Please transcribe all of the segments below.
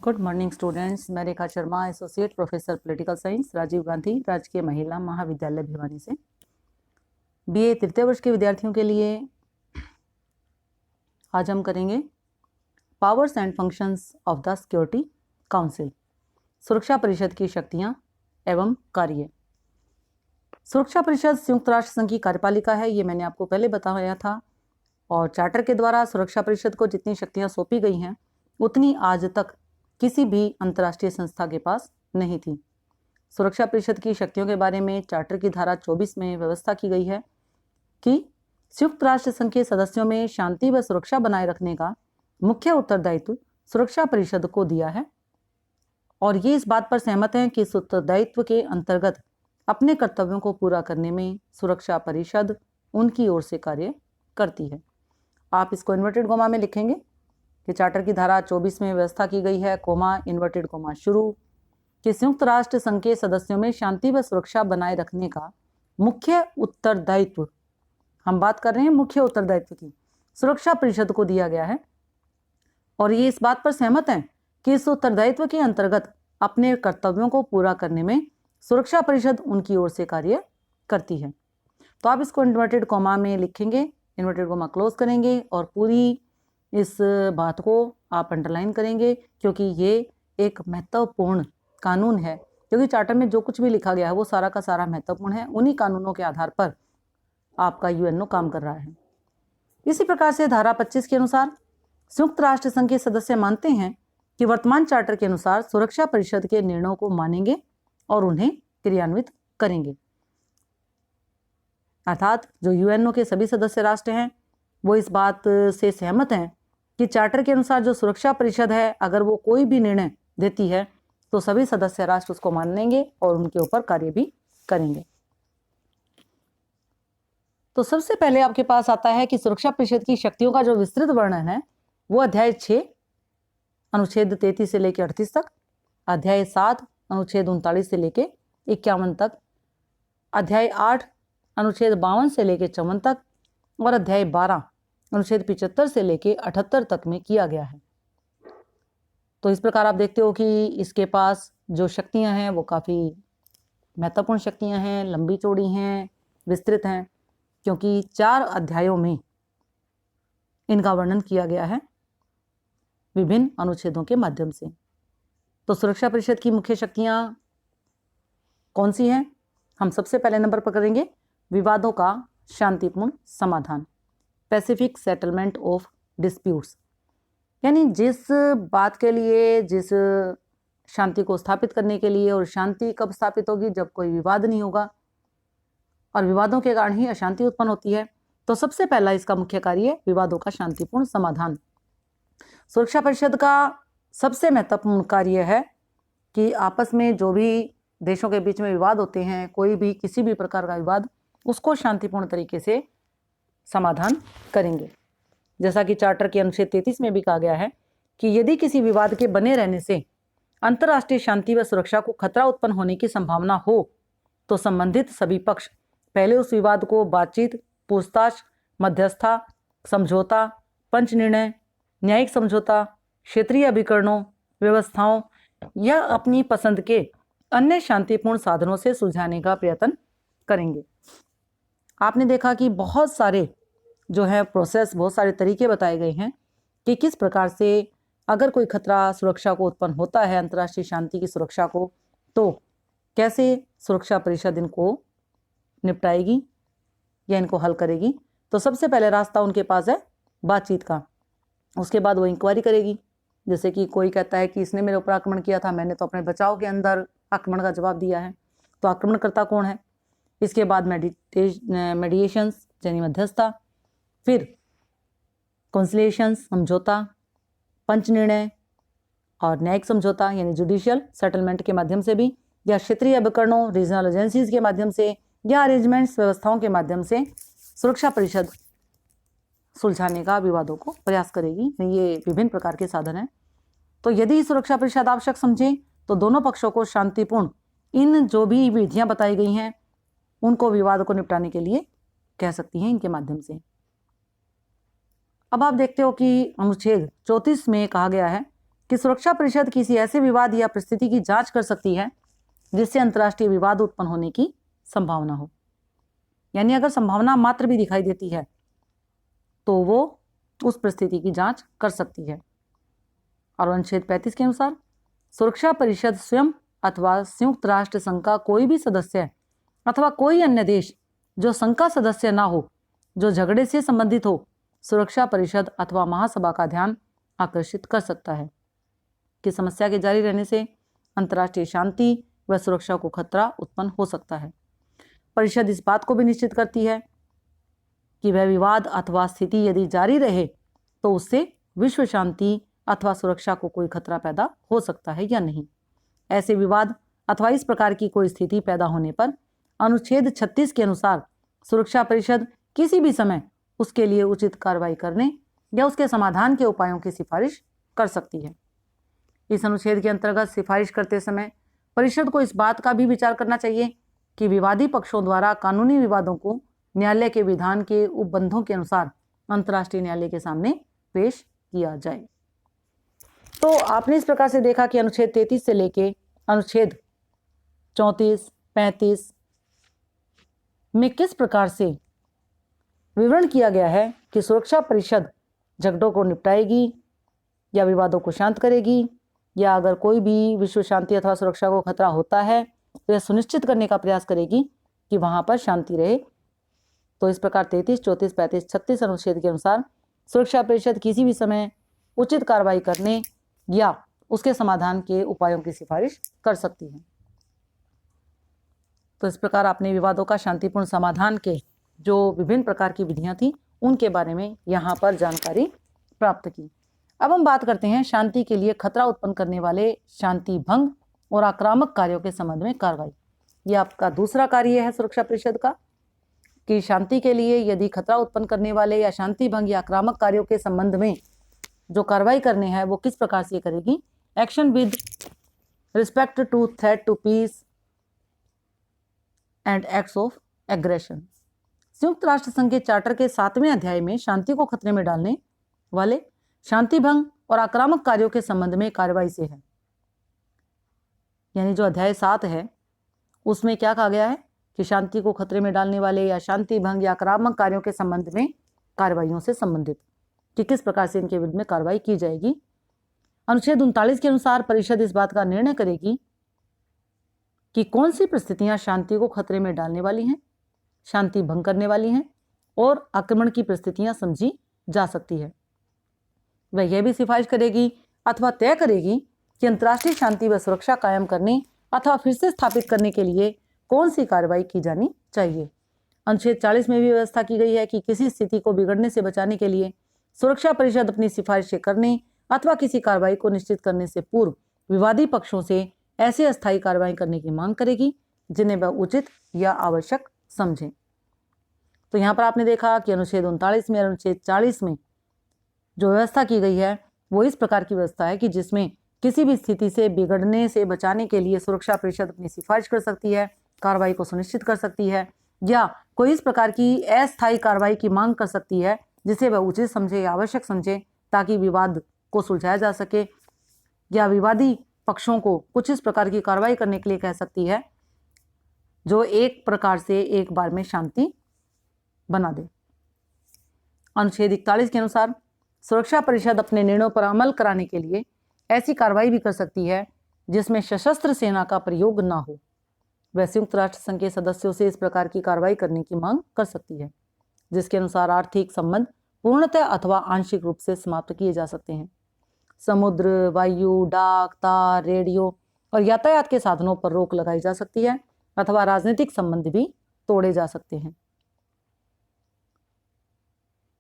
Good morning students. मैं Rekha Sharma, associate professor political science, Rajiv Gandhi Rajkiya Mahila महाविद्यालय भिवानी से। बीए तृतीय वर्ष के विद्यार्थियों के लिए आज हम करेंगे powers and functions of the security council, सुरक्षा परिषद की शक्तियां एवं कार्य। सुरक्षा परिषद संयुक्त राष्ट्र संघ की कार्यपालिका है, ये मैंने आपको पहले बताया था। और चार्टर के द्वारा सुरक्षा परिषद को जितनी शक्तियां सौंपी गई हैं उतनी आज तक किसी भी अंतर्राष्ट्रीय संस्था के पास नहीं थी। सुरक्षा परिषद की शक्तियों के बारे में चार्टर की धारा 24 में व्यवस्था की गई है कि संयुक्त राष्ट्र संघ के सदस्यों में शांति व सुरक्षा बनाए रखने का मुख्य उत्तरदायित्व सुरक्षा परिषद को दिया है और ये इस बात पर सहमत हैं कि इस उत्तरदायित्व के अंतर्गत अपने कर्तव्यों को पूरा करने में सुरक्षा परिषद उनकी ओर से कार्य करती है। आप इसको इन्वर्टेड कोमा में लिखेंगे कि चार्टर की धारा 24 में व्यवस्था की गई है, कोमा इन्वर्टेड कोमा शुरू, कि संयुक्त राष्ट्र संघ के सदस्यों में शांति व सुरक्षा बनाए रखने का मुख्य उत्तरदायित्व, हम बात कर रहे हैं मुख्य उत्तरदायित्व की, सुरक्षा परिषद को दिया गया है और ये इस बात पर सहमत हैं कि इस उत्तरदायित्व के अंतर्गत अपने कर्तव्यों को पूरा करने में सुरक्षा परिषद उनकी ओर से कार्य करती है। तो आप इसको इन्वर्टेड कोमा में लिखेंगे, इन्वर्टेड कोमा क्लोज करेंगे और पूरी इस बात को आप अंडरलाइन करेंगे क्योंकि ये एक महत्वपूर्ण कानून है, क्योंकि चार्टर में जो कुछ भी लिखा गया है वो सारा का सारा महत्वपूर्ण है। उन्हीं कानूनों के आधार पर आपका यूएनओ काम कर रहा है। इसी प्रकार से धारा 25 के अनुसार संयुक्त राष्ट्र संघ के सदस्य मानते हैं कि वर्तमान चार्टर के अनुसार सुरक्षा परिषद के निर्णयों को मानेंगे और उन्हें क्रियान्वित करेंगे। अर्थात जो यूएनओ के सभी सदस्य राष्ट्र हैं वो इस बात से सहमत हैं कि चार्टर के अनुसार जो सुरक्षा परिषद है अगर वो कोई भी निर्णय देती है तो सभी सदस्य राष्ट्र उसको मान लेंगे और उनके ऊपर कार्य भी करेंगे। तो सबसे पहले आपके पास आता है कि सुरक्षा परिषद की शक्तियों का जो विस्तृत वर्णन है वो अध्याय 6 अनुच्छेद 33 से लेकर 38 तक, अध्याय 7 अनुच्छेद 39 से लेकर 51 तक, अध्याय 8 अनुच्छेद 52 से लेकर 54 तक और अध्याय 12 अनुच्छेद 75 से लेकर 78 तक में किया गया है। तो इस प्रकार आप देखते हो कि इसके पास जो शक्तियां हैं वो काफ़ी महत्वपूर्ण शक्तियां हैं, लंबी चौड़ी हैं, विस्तृत हैं, क्योंकि 4 अध्यायों में इनका वर्णन किया गया है विभिन्न अनुच्छेदों के माध्यम से। तो सुरक्षा परिषद की मुख्य शक्तियां कौन सी हैं? हम सबसे पहले नंबर पर करेंगे विवादों का शांतिपूर्ण समाधान, पैसिफिक सेटलमेंट ऑफ डिस्प्यूट्स, यानी जिस बात के लिए, जिस शांति को स्थापित करने के लिए, और शांति कब स्थापित होगी? जब कोई विवाद नहीं होगा और विवादों के कारण ही अशांति उत्पन्न होती है। तो सबसे पहला इसका मुख्य कार्य है विवादों का शांतिपूर्ण समाधान। सुरक्षा परिषद का सबसे महत्वपूर्ण कार्य है कि आपस में जो भी देशों के बीच में विवाद होते हैं, कोई भी किसी भी प्रकार का विवाद, उसको शांतिपूर्ण तरीके से समाधान करेंगे। जैसा कि चार्टर के अनुच्छेद 33 में भी कहा गया है कि यदि किसी विवाद के बने रहने से अंतर्राष्ट्रीय शांति व सुरक्षा को खतरा उत्पन्न होने की संभावना हो तो संबंधित सभी पक्ष पहले उस विवाद को बातचीत, पूछताछ, मध्यस्थता, समझौता, पंच निर्णय, न्यायिक समझौता, क्षेत्रीय अभिकरणों, व्यवस्थाओं या अपनी पसंद के अन्य शांतिपूर्ण साधनों से सुलझाने का प्रयत्न करेंगे। आपने देखा कि बहुत सारे जो है प्रोसेस, बहुत सारे तरीके बताए गए हैं कि किस प्रकार से अगर कोई खतरा सुरक्षा को उत्पन्न होता है, अंतर्राष्ट्रीय शांति की सुरक्षा को, तो कैसे सुरक्षा परिषद इनको निपटाएगी या इनको हल करेगी। तो सबसे पहले रास्ता उनके पास है बातचीत का, उसके बाद वो इंक्वायरी करेगी। जैसे कि कोई कहता है कि इसने मेरे ऊपर आक्रमण किया था, मैंने तो अपने बचाव के अंदर आक्रमण का जवाब दिया है, तो आक्रमणकर्ता कौन है। इसके बाद मेडिएशंस यानी मध्यस्थता, फिर कॉन्सिलिएशंस समझौता, पंच निर्णय और न्यायिक समझौता यानी जुडिशियल सेटलमेंट के माध्यम से भी, या क्षेत्रीय अभिकरणों रीजनल एजेंसीज के माध्यम से, या अरेंजमेंट्स व्यवस्थाओं के माध्यम से सुरक्षा परिषद सुलझाने का विवादों को प्रयास करेगी। ये विभिन्न प्रकार के साधन हैं। तो यदि सुरक्षा परिषद आवश्यक समझे तो दोनों पक्षों को शांतिपूर्ण इन जो भी विधियां बताई गई हैं उनको विवाद को निपटाने के लिए कह सकती हैं इनके माध्यम से। अब आप देखते हो कि अनुच्छेद 34 में कहा गया है कि सुरक्षा परिषद किसी ऐसे विवाद या परिस्थिति की जांच कर सकती है जिससे अंतर्राष्ट्रीय विवाद उत्पन्न होने की संभावना हो। यानी अगर संभावना मात्र भी दिखाई देती है तो वो उस परिस्थिति की जांच कर सकती है। और अनुच्छेद 35 के अनुसार सुरक्षा परिषद स्वयं अथवा संयुक्त राष्ट्र संघ का कोई भी सदस्य अथवा कोई अन्य देश जो संघ का सदस्य ना हो, जो झगड़े से संबंधित हो, सुरक्षा परिषद अथवा महासभा का ध्यान आकर्षित कर सकता है कि समस्या के जारी रहने से अंतर्राष्ट्रीय शांति व सुरक्षा को खतरा उत्पन्न हो सकता है। परिषद इस बात को भी निश्चित करती है कि वह विवाद अथवा स्थिति यदि जारी रहे तो उससे विश्व शांति अथवा सुरक्षा को कोई खतरा पैदा हो सकता है या नहीं। ऐसे विवाद अथवा इस प्रकार की कोई स्थिति पैदा होने पर अनुच्छेद 36 के अनुसार सुरक्षा परिषद किसी भी समय उसके लिए उचित कार्रवाई करने या उसके समाधान के उपायों की सिफारिश कर सकती है। इस अनुच्छेद के अंतर्गत सिफारिश करते समय परिषद को इस बात का भी विचार करना चाहिए कि विवादी पक्षों द्वारा कानूनी विवादों को न्यायालय के विधान के उपबंधों के अनुसार अंतर्राष्ट्रीय न्यायालय के सामने पेश किया जाए। तो आपने इस प्रकार से देखा कि अनुच्छेद 33 से लेके अनुच्छेद 34, 35 में किस प्रकार से विवरण किया गया है कि सुरक्षा परिषद झगड़ों को निपटाएगी या विवादों को शांत करेगी, या अगर कोई भी विश्व शांति अथवा सुरक्षा को खतरा होता है तो यह सुनिश्चित करने का प्रयास करेगी कि वहां पर शांति रहे। तो इस प्रकार 33, 34, 35, 36 अनुच्छेद के अनुसार सुरक्षा परिषद किसी भी समय उचित कार्रवाई करने या उसके समाधान के उपायों की सिफारिश कर सकती है। तो इस प्रकार आपने विवादों का शांतिपूर्ण समाधान के जो विभिन्न प्रकार की विधियां थी उनके बारे में यहाँ पर जानकारी प्राप्त की। अब हम बात करते हैं शांति के लिए खतरा उत्पन्न करने वाले शांति भंग और आक्रामक कार्यों के संबंध में कार्रवाई। यह आपका दूसरा कार्य है सुरक्षा परिषद का कि शांति के लिए यदि खतरा उत्पन्न करने वाले या शांति भंग या आक्रामक कार्यों के संबंध में जो कार्रवाई करने हैं वो किस प्रकार से करेगी। Action with respect to threat to peace and acts of aggression. संयुक्त राष्ट्र संघ के चार्टर के 7वें अध्याय में शांति को खतरे में डालने वाले शांति भंग और आक्रामक कार्यों के संबंध में कार्रवाई से है। यानी जो अध्याय 7 है उसमें क्या कहा गया है कि शांति को खतरे में डालने वाले या शांति भंग या आक्रामक कार्यों के संबंध में कार्रवाइयों से संबंधित कि किस प्रकार से इनके विरुद्ध में कार्रवाई की जाएगी। अनुच्छेद 39 के अनुसार परिषद इस बात का निर्णय करेगी कि कौन सी परिस्थितियां शांति को खतरे में डालने वाली हैं, शांति भंग करने वाली हैं और आक्रमण की परिस्थितियां समझी जा सकती है। वह यह भी सिफारिश करेगी अथवा तय करेगी कि अंतर्राष्ट्रीय शांति व सुरक्षा कायम करने अथवा फिर से स्थापित करने के लिए कौन सी कार्रवाई की जानी चाहिए। अनुच्छेद 40 में भी व्यवस्था की गई है कि किसी स्थिति को बिगड़ने से बचाने के लिए सुरक्षा परिषद अपनी सिफारिशें करने अथवा किसी कार्रवाई को निश्चित करने से पूर्व विवादी पक्षों से ऐसे अस्थायी कार्रवाई करने की मांग करेगी जिन्हें वह उचित या आवश्यक समझें। तो यहाँ पर आपने देखा कि अनुच्छेद 39 में और अनुच्छेद 40 में जो व्यवस्था की गई है वो इस प्रकार की व्यवस्था है कि जिसमें किसी भी स्थिति से बिगड़ने से बचाने के लिए सुरक्षा परिषद अपनी सिफारिश कर सकती है, कार्रवाई को सुनिश्चित कर सकती है, या कोई इस प्रकार की अस्थायी कार्रवाई की मांग कर सकती है जिसे वह उचित समझे या आवश्यक समझे ताकि विवाद को सुलझाया जा सके, या विवादी पक्षों को कुछ इस प्रकार की कार्रवाई करने के लिए कह सकती है जो एक प्रकार से एक बार में शांति बना दे। अनुच्छेद 41 के अनुसार सुरक्षा परिषद अपने निर्णयों पर अमल कराने के लिए ऐसी कार्रवाई भी कर सकती है जिसमें सशस्त्र सेना का प्रयोग ना हो। वह संयुक्त राष्ट्र संघ के सदस्यों से इस प्रकार की कार्रवाई करने की मांग कर सकती है जिसके अनुसार आर्थिक संबंध पूर्णतः अथवा आंशिक रूप से समाप्त किए जा सकते हैं। समुद्र, वायु, डाक, तार, रेडियो और यातायात के साधनों पर रोक लगाई जा सकती है अथवा राजनीतिक संबंध भी तोड़े जा सकते हैं।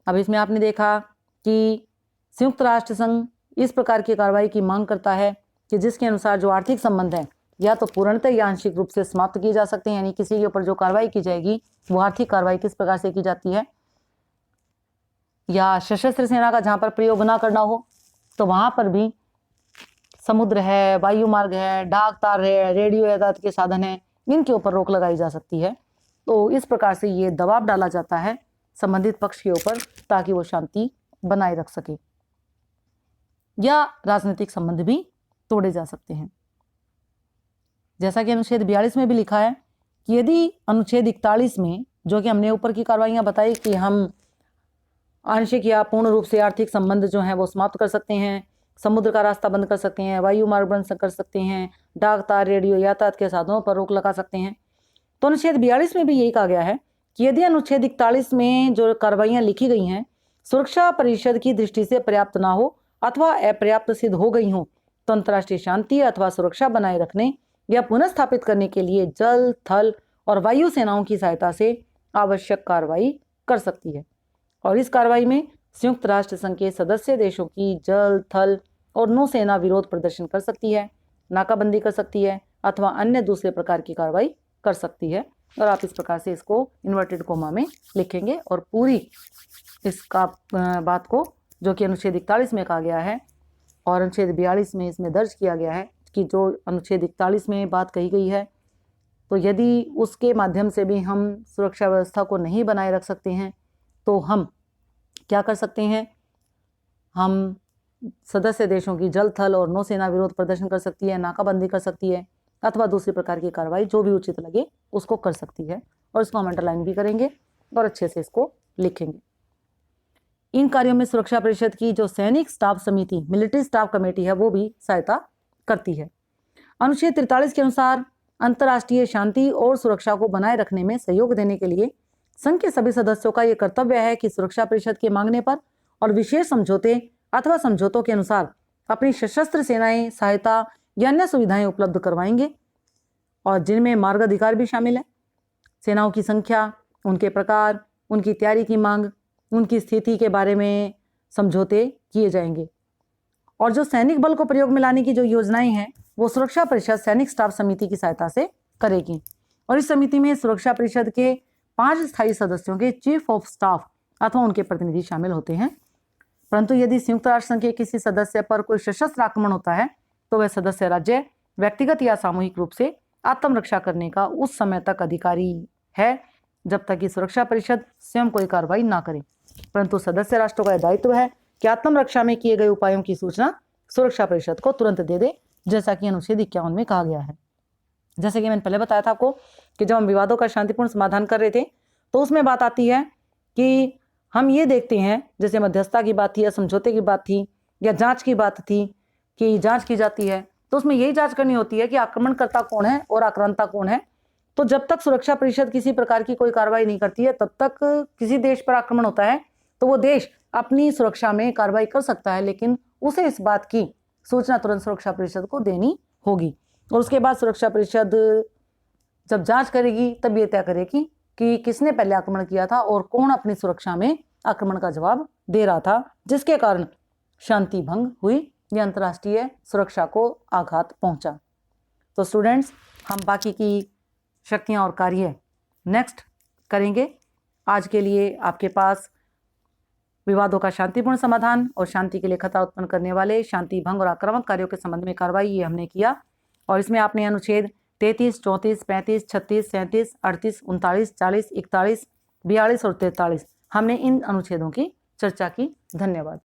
अब इसमें आपने देखा कि संयुक्त राष्ट्र संघ इस प्रकार की कार्रवाई की मांग करता है कि जिसके अनुसार जो आर्थिक संबंध है या तो पूर्णतः या आंशिक रूप से समाप्त किए जा सकते हैं। यानी किसी के ऊपर जो कार्रवाई की जाएगी वो आर्थिक कार्रवाई किस प्रकार से की जाती है, या सशस्त्र सेना का जहां पर प्रयोग ना करना हो तो वहां पर भी समुद्र है, वायु मार्ग है, डाक तार है, रेडियो यातायात के साधन है, इनके ऊपर रोक लगाई जा सकती है। तो इस प्रकार से ये दबाव डाला जाता है संबंधित पक्ष के ऊपर ताकि वो शांति बनाए रख सके। या राजनीतिक संबंध भी तोड़े जा सकते हैं। जैसा कि अनुच्छेद 42 में भी लिखा है कि यदि अनुच्छेद 41 में, जो कि हमने ऊपर की कार्रवाइयां बताई कि हम आंशिक या पूर्ण रूप से आर्थिक संबंध जो है वो समाप्त कर सकते हैं, समुद्र का रास्ता बंद कर सकते हैं, वायु मार्ग बंद कर सकते हैं, डाक तार रेडियो यातायात के साधनों पर रोक लगा सकते हैं, तो अनुच्छेद 42 में भी यही कहा गया है कि यदि अनुच्छेद 41 में जो कार्रवाइयां लिखी गई हैं सुरक्षा परिषद की दृष्टि से पर्याप्त ना हो अथवा अपर्याप्त सिद्ध हो गई हो, तो अंतर्राष्ट्रीय शांति अथवा सुरक्षा बनाए रखने या पुनर्स्थापित करने के लिए जल, थल और वायु सेनाओं की सहायता से आवश्यक कार्रवाई कर सकती है। और इस कार्रवाई में संयुक्त राष्ट्र संघ के सदस्य देशों की जल, थल और नौसेना विरोध प्रदर्शन कर सकती है, नाकाबंदी कर सकती है अथवा अन्य दूसरे प्रकार की कार्रवाई कर सकती है। और आप इस प्रकार से इसको इन्वर्टेड कोमा में लिखेंगे और पूरी इसका बात को, जो कि अनुच्छेद 41 में कहा गया है और अनुच्छेद 42 में इसमें दर्ज किया गया है कि जो अनुच्छेद 41 में बात कही गई है, तो यदि उसके माध्यम से भी हम सुरक्षा व्यवस्था को नहीं बनाए रख सकते हैं तो हम क्या कर सकते हैं, हम सदस्य देशों की जल, थल और नौसेना विरोध प्रदर्शन कर सकती है, नाकाबंदी कर सकती है अथवा दूसरी प्रकार की कार्रवाई जो भी उचित लगे उसको कर सकती है। और इसको हम अंडरलाइन भी करेंगे और अच्छे से इसको लिखेंगे। इन कार्यों में सुरक्षा परिषद की जो सैनिक स्टाफ समिति, मिलिट्री स्टाफ कमेटी है, वो भी सहायता करती है। अनुच्छेद 43 के अनुसार अंतर्राष्ट्रीय शांति और सुरक्षा को बनाए रखने में सहयोग देने के लिए संघ के सभी सदस्यों का यह कर्तव्य है कि सुरक्षा परिषद के मांगने पर और विशेष समझौते अथवा समझौतों के अनुसार अपनी सशस्त्र सेनाएं सहायता या अन्य सुविधाएं उपलब्ध करवाएंगे, और जिनमें मार्गाधिकार भी शामिल है। सेनाओं की संख्या, उनके प्रकार, उनकी तैयारी की मांग, उनकी स्थिति के बारे में समझौते किए जाएंगे। और जो सैनिक बल को प्रयोग में लाने की जो योजनाएं हैं वो सुरक्षा परिषद सैनिक स्टाफ समिति की सहायता से करेगी। और इस समिति में सुरक्षा परिषद के 5 स्थायी सदस्यों के चीफ ऑफ स्टाफ अथवा उनके प्रतिनिधि शामिल होते हैं। परंतु यदि संयुक्त राष्ट्र संघ के किसी सदस्य पर कोई सशस्त्र आक्रमण होता है तो वह सदस्य राज्य व्यक्तिगत या सामूहिक रूप से आत्मरक्षा करने का उस समय तक अधिकारी है जब तक कि सुरक्षा परिषद स्वयं कोई कार्रवाई ना करे। परंतु सदस्य राष्ट्रों का दायित्व है कि आत्मरक्षा में किए गए उपायों की सूचना सुरक्षा परिषद को तुरंत दे दे, जैसा कि अनुच्छेद 51 में कहा गया है। जैसे कि मैंने पहले बताया था आपको कि जब हम विवादों का शांतिपूर्ण समाधान कर रहे थे तो उसमें बात आती है कि हम ये देखते हैं, जैसे मध्यस्थता की बात थी या समझौते की बात थी या जांच की बात थी कि जांच की जाती है, तो उसमें यही जांच करनी होती है कि आक्रमणकर्ता कौन है और आक्रांता कौन है। तो जब तक सुरक्षा परिषद किसी प्रकार की कोई कार्रवाई नहीं करती है तब तक किसी देश पर आक्रमण होता है तो वो देश अपनी सुरक्षा में कार्रवाई कर सकता है, लेकिन उसे इस बात की सूचना तुरंत सुरक्षा परिषद को देनी होगी। और उसके बाद सुरक्षा परिषद जब जांच करेगी तब ये तय करेगी कि किसने पहले आक्रमण किया था और कौन अपनी सुरक्षा में आक्रमण का जवाब दे रहा था, जिसके कारण शांति भंग हुई या अंतर्राष्ट्रीय सुरक्षा को आघात पहुंचा। तो स्टूडेंट्स, हम बाकी की शक्तियां और कार्य नेक्स्ट करेंगे। आज के लिए आपके पास विवादों का शांतिपूर्ण समाधान और शांति के लिए खतरा उत्पन्न करने वाले शांति भंग और आक्रामक कार्यों के संबंध में कार्रवाई ये हमने किया। और इसमें आपने अनुच्छेद 33, 34, 35, 36, 37, 38, 39, 40, 41, 42 और 43 हमने इन अनुच्छेदों की चर्चा की। धन्यवाद।